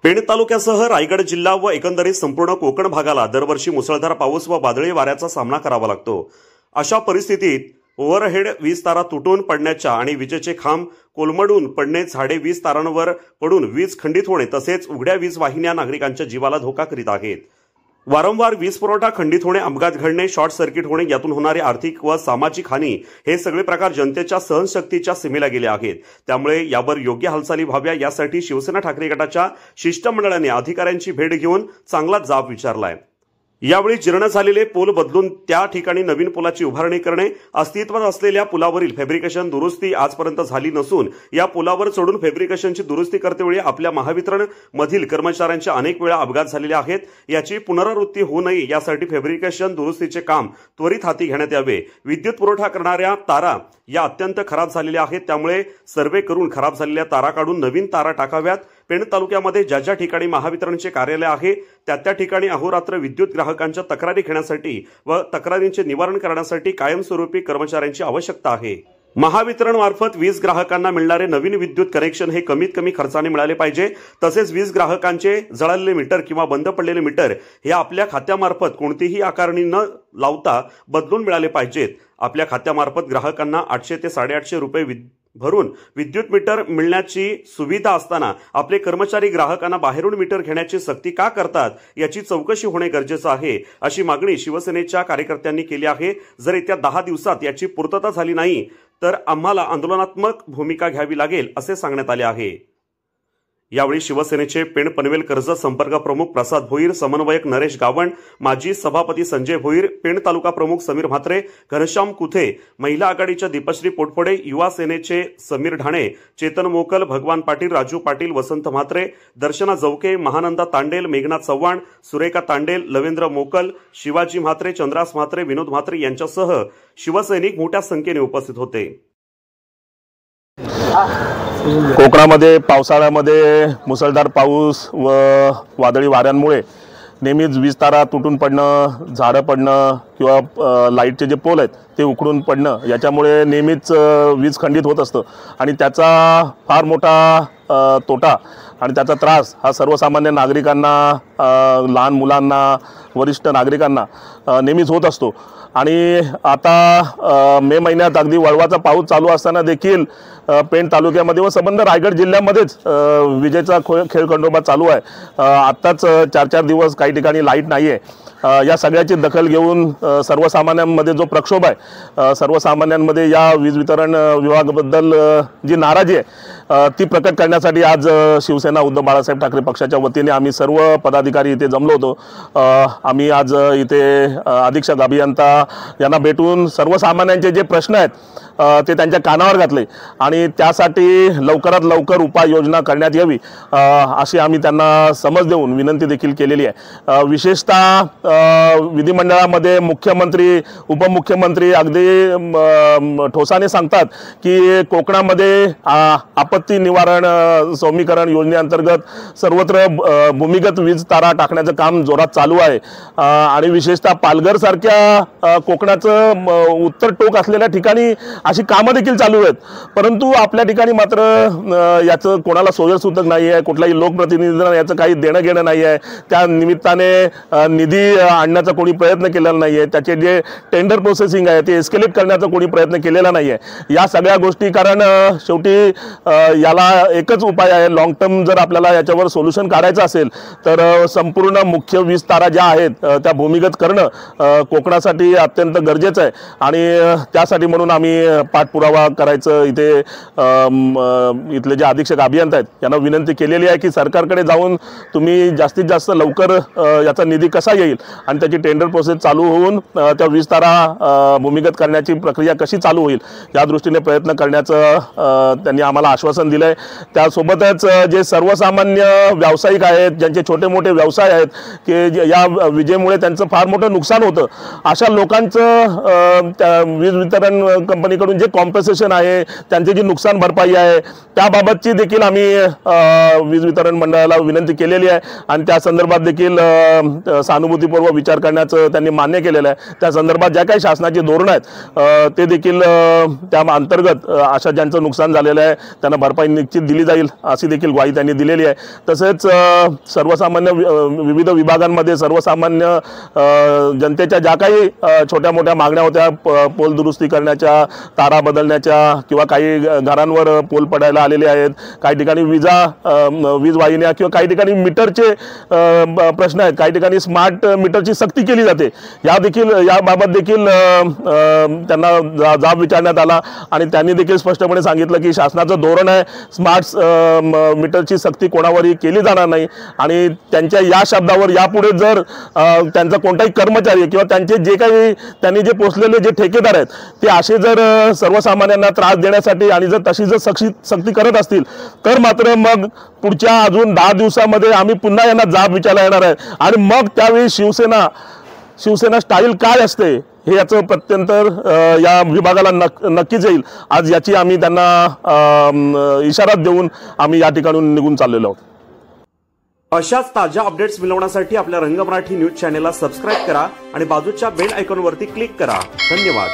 पेण तालुक्यासह रायगड जिल्हा व एकंदरीत संपूर्ण कोकण भागाला दरवर्षी मुसळधार पाऊस व वादळी वाऱ्याचा सामना करावा लागतो। अशा परिस्थितीत ओव्हरहेड वीज तारा तुटून पडण्याच्या आणि विजेचे खांब कोलमडून पडणे, झाडे वीज तारांवर पडून वीज खंडित होणे तसेच उघड्या वीज वाहिन्या नागरिकांच्या जीवाला धोका करीत आहेत। वारंवार वीज पुरवठा खंडित होणे, अपघात घडणे, शॉर्ट सर्किट होणे, यातून होणारी आर्थिक व सामाजिक हानी हे सगळे प्रकार जनतेच्या सहनशक्तीच्या सीमेला गेले आहेत। त्यामुळे यावर योग्य हालचाली व्हाव्या यासाठी शिवसेना ठाकरे गटाच्या शिष्टमंडळाने अधिकाऱ्यांची भेट घेऊन चांगला जाब विचारलाय। यावेळी जीर्ण झालेले पूल बदलून त्या ठिकाणी नवीन पुलाची उभारणी करणे, अस्तित्वात असलेल्या पुलावरील फॅब्रिकेशन दुरुस्ती आजपर्यंत झाली नसून या पुलावर चढून फॅब्रिकेशनची दुरुस्ती करतेवेळी आपल्या महावितरण मधील कर्मचाऱ्यांचे अनेक वेळा अपघात झालेले आहेत। याची पुनरावृत्ती होऊ नये यासाठी फॅब्रिकेशन दुरुस्तीचे काम त्वरित हाती घेण्यात यावे। विद्युत पुरवठा करणाऱ्या तारा या अत्यंत खराब झालेल्या आहेत, त्यामुळे सर्वे करून खराब झालेल्या तारा काढून नवीन तारा टाकाव्यात। पेण तालुक्यामध्ये ज्या ज्या ठिकाणी महावितरणचे कार्यालय आहे त्या ठिकाणी अहोरात्र विद्युत ग्राहकांच्या तक्रारी घेण्यासाठी व तक्रारींचे निवारण करण्यासाठी कायमस्वरूपी कर्मचाऱ्यांची आवश्यकता आहे। महावितरण मार्फत वीज ग्राहकांना मिळणारे नवीन विद्युत कनेक्शन हे कमीत कमी खर्चाने मिळाले पाहिजे। तसेच वीज ग्राहकांचे जळालेले मीटर किंवा बंद पडलेले मीटर हे आपल्या खात्यामार्फत कोणतीही आकारणी न लावता बदलून मिळाले पाहिजेत। आपल्या खात्यामार्फत ग्राहकांना 800 ते 850 रुपये भरून विद्युत मीटर मिळण्याची सुविधा असताना आपले कर्मचारी ग्राहकांना बाहेरून मीटर घेण्याची सक्ती का करतात याची चौकशी होणे गरजेचे आहे, अशी मागणी शिवसेनेच्या कार्यकर्त्यांनी केली आहे। जर येत्या 10 दिवसात याची पूर्तता झाली नाही तर आम्हाला आंदोलनात्मक भूमिका घ्यावी लागेल असे सांगण्यात आले आहे। यावेळी शिवसेनेचे पेण पनवेल कर्जत संपर्क प्रमुख प्रसाद भोईर, समन्वयक नरेश गावण, माजी सभापती संजय भोईर, पेण तालुका प्रमुख समीर म्हात्रे, घनश्याम कुथे, महिला आघाडीच्या दीपश्री पोटफोडे, युवा सेनेचे समीर ढाणे, चेतन मोकल, भगवान पाटील, राजू पाटील, वसंत म्हात्रे, दर्शना जवके, महानंदा तांडेल, मेघना चव्हाण, सुरेखा तांडेल, लवेंद्र मोकल, शिवाजी म्हात्रे, चंद्रास म्हात्रे, विनोद म्हात्रे यांच्यासह शिवसैनिक मोठ्या संख्येने उपस्थित होते। कोकणामध्ये पावसाळ्यामध्ये मुसळधार पाऊस व वादळी वाऱ्यांमुळे नेहमीच वीज तारा तुटून पडणं, झाडं पडणं किंवा लाईटचे जे पोल आहेत ते उखडून पडणं याच्यामुळे नेहमीच वीज खंडित होत असतं आणि त्याचा फार मोठा तोटा आणि त्याचा त्रास हा सर्वसामान्य नागरिकांना, लहान मुलांना, वरिष्ठ नागरिकांना नेहमीच होत असतो। आणि आता मे महिन्यात अगदी वळवाचा पाऊस चालू असताना देखील पेण तालुक्यामध्ये व संबंध रायगड जिल्ह्यामध्येच विजेचा खेळखंडोबा चालू आहे। आत्ताच 4-4 दिवस काही ठिकाणी लाईट नाही आहे। या सगळ्याची दखल घेऊन सर्वसामान्यांमध्ये जो प्रक्षोभ आहे, सर्वसामान्यांमध्ये या वीज वितरण विभागाबद्दल जी नाराजी आहे ती प्रकट करण्यासाठी आज शिवसेना उद्धव बाळासाहेब ठाकरे पक्षाच्या वतीने आम्ही सर्व पदाधिकारी इथे जमलो होतो। आम्ही आज इथे अधीक्षक अभियंता यांना भेटून सर्वसामान्यांचे जे प्रश्न आहेत ते त्यांच्या कानावर घातले आणि त्यासाठी लवकरात लवकर उपाययोजना करण्यात यावी अशी आम्ही त्यांना समज देऊन विनंती देखील केलेली आहे। विशेषतः विधिमंडळामध्ये मुख्यमंत्री, उपमुख्यमंत्री अगदी ठोसाने सांगतात की कोकणामध्ये आपत्ती निवारण सौम्यीकरण योजनेअंतर्गत सर्वत्र भूमिगत वीज तारा टाकण्याचं काम जोरात चालू आहे आणि विशेषतः पालघर सारख्या कोकणाचं उत्तर टोक असलेल्या ठिकाणी अशी कामं देखील चालू आहेत, परंतु आपल्या ठिकाणी मात्र याचं कोणाला सोयीसुद्धा नाही आहे, कुठल्याही लोकप्रतिनिधींना याचं काही देणं घेणं नाही आहे। त्या निमित्ताने निधी आणण्याचा कोणी प्रयत्न केलेला नाही आहे, त्याचे जे टेंडर प्रोसेसिंग आहे ते एस्केलेट करण्याचा कोणी प्रयत्न केलेला नाही आहे। या सगळ्या गोष्टी कारण शेवटी याला एकच उपाय आहे, लॉंग टर्म जर आपल्याला याच्यावर सोल्युशन काढायचं असेल तर संपूर्ण मुख्य वीज तारा ज्या आहेत त्या भूमिगत करणं कोकणासाठी अत्यंत गरजेचं आहे आणि त्यासाठी म्हणून आम्ही पाठपुरावा करायचं इथे इथले जे अधीक्षक अभियंता आहेत यांना विनंती केलेली आहे की सरकारकडे जाऊन तुम्ही जास्तीत जास्त लवकर याचा निधी कसा येईल आणि त्याची टेंडर प्रोसेस चालू होऊन त्या वीज तारा भूमिगत करण्याची प्रक्रिया कशी चालू होईल या दृष्टीने प्रयत्न करण्याचं त्यांनी आम्हाला आश्वासन दिलंय। त्यासोबतच जे सर्वसामान्य व्यावसायिक आहेत, ज्यांचे छोटे मोठे व्यवसाय आहेत की या विजेमुळे त्यांचं फार मोठं नुकसान होतं, अशा लोकांचं त्या वीज वितरण कंपनीकडून जे कॉम्पेन्सेशन आहे, त्यांची जी नुकसान भरपाई आहे त्याबाबतची देखील आम्ही वीज वितरण मंडळाला विनंती केलेली आहे आणि त्या संदर्भात देखील सहानुभूतीपूर्वक विचार करण्याचं त्यांनी मान्य केलेलं आहे। त्या संदर्भात ज्या काही शासनाची धोरणं आहेत ते देखील त्या अंतर्गत अशा ज्यांचं नुकसान झालेलं आहे त्यांना भरपाई निश्चित दिली जाईल अशी देखील ग्वाही त्यांनी दिलेली आहे। तसेच सर्वसामान्य विविध विभागांमध्ये सर्वसामान्य जनतेच्या ज्या काही छोट्या मोठ्या मागण्या होत्या, पोल दुरुस्ती करण्याच्या, तारा बदलण्याच्या किंवा काही घरांवर पोल पडायला आलेले आहेत, काही ठिकाणी वीज वाहिन्या किंवा काही ठिकाणी मीटरचे प्रश्न आहेत, काही ठिकाणी स्मार्ट मीटरची सक्ती केली जाते, याबाबत देखील त्यांना जाब विचारण्यात आला आणि त्यांनी देखील स्पष्टपणे सांगितलं की शासनाचं धोरण आहे स्मार्ट मीटरची सक्ती कोणावरही केली जाणार नाही आणि त्यांच्या या शब्दावर यापुढे जर त्यांचा कोणताही कर्मचारी किंवा त्यांचे जे काही त्यांनी जे पोचलेले जे ठेकेदार आहेत ते असे जर सर्वसामान्यांना त्रास देण्यासाठी आणि जर तशी जर सक्ती करत असतील तर मात्र मग पुढच्या अजून 10 दिवसामध्ये आम्ही पुन्हा यांना जाब विचारायला येणार आहे आणि मग त्यावेळी शिवसेना स्टाईल काय असते हे याचं प्रत्यंतर या विभागाला नक्कीच येईल। आज याची आम्ही त्यांना इशारा देऊन आम्ही या ठिकाणून निघून चाललेलो आहोत। अशाच ताज्या अपडेट्स मिळवण्यासाठी आपल्या रंग मराठी न्यूज चॅनेलला सबस्क्राईब करा आणि बाजूच्या बेल आयकॉनवरती क्लिक करा। धन्यवाद।